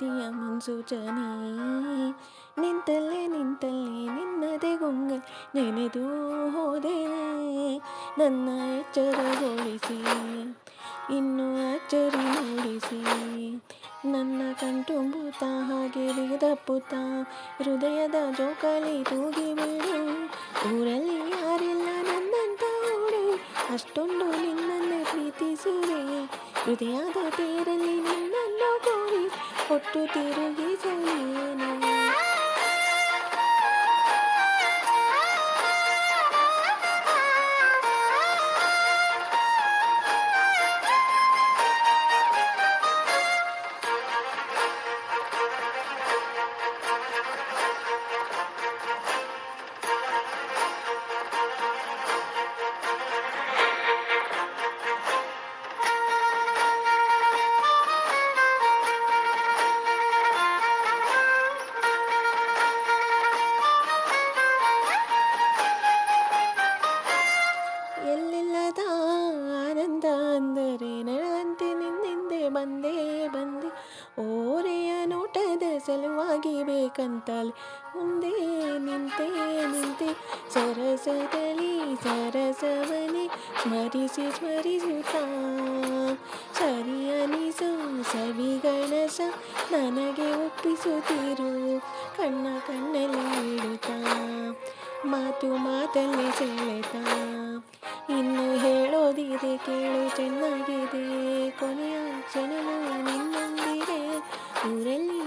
ಪ್ರೀತಿಯ ಮುನ್ಸೂಚನೆ. ನಿಂತಲ್ಲೇ ನಿಂತಲ್ಲೇ ನಿನ್ನದೇ ಗೊಂಗ ನೆನೆದು ಹೋದೆನೆ, ನನ್ನ ಎಚ್ಚರಗೊಳಿಸಿ ಇನ್ನು ಅಚ್ಚರಿ ಮೂಡಿಸಿ. ನನ್ನ ಕಣ್ತುಂಬುತ್ತಾ ಹಾಗೆ ಬಿಗದಪ್ಪುತ್ತಾ ಹೃದಯದ ಜೋಕಾಲಿ ತೂಗಿಬಿಡು. ಊರಲ್ಲಿ ಯಾರಿಲ್ಲ ನನ್ನಂತ ಹುಡುಗಿ, ಅಷ್ಟೊಂದು ನಿನ್ನನ್ನು ಪ್ರೀತಿಸುವೆ. ಹೃದಯದ ತೇರಲ್ಲಿ ನಿನ್ನನ್ನು ಕೋರಿ ಒಟ್ಟು ತಿರುಗಿಸಲೇನು. ಎಲ್ಲಿಲ್ಲದ ಆನಂದ ಅಂದರೆ ನಡೆದಂತೆ ನಿನ್ನಿಂದೆ ಬಂದೆ ಬಂದೆ. ಓರೆಯ ನೋಟದ ಸಲುವಾಗಿ ಬೇಕಂತಲೇ ಮುಂದೆ ನಿಂತೆ ನಿಂತೆ. ಸರಸದಲ್ಲಿ ಸರಸವನೇ ಸ್ಮರಿಸಿ ಸ್ಮರಿಸುತ್ತಾ ಸರಿ ಅನಿಸು ಸವಿಗಣಸ ನನಗೆ ಒಪ್ಪಿಸುತ್ತಿರು. ಕಣ್ಣ ಕಣ್ಣಲ್ಲಿ ಇಡುತ್ತಾ ಮಾತು ಮಾತಲ್ಲಿ ಸೆಳೆತಾ. ಇನ್ನು ಹೇಳೋದಿದೆ ಕೇಳು ಚೆನ್ನಾಗಿದೆ, ಕೊನೆಯ ಕ್ಷಣವು ನಿನ್ನೊಂದಿಗೆ. ಊರಲ್ಲಿ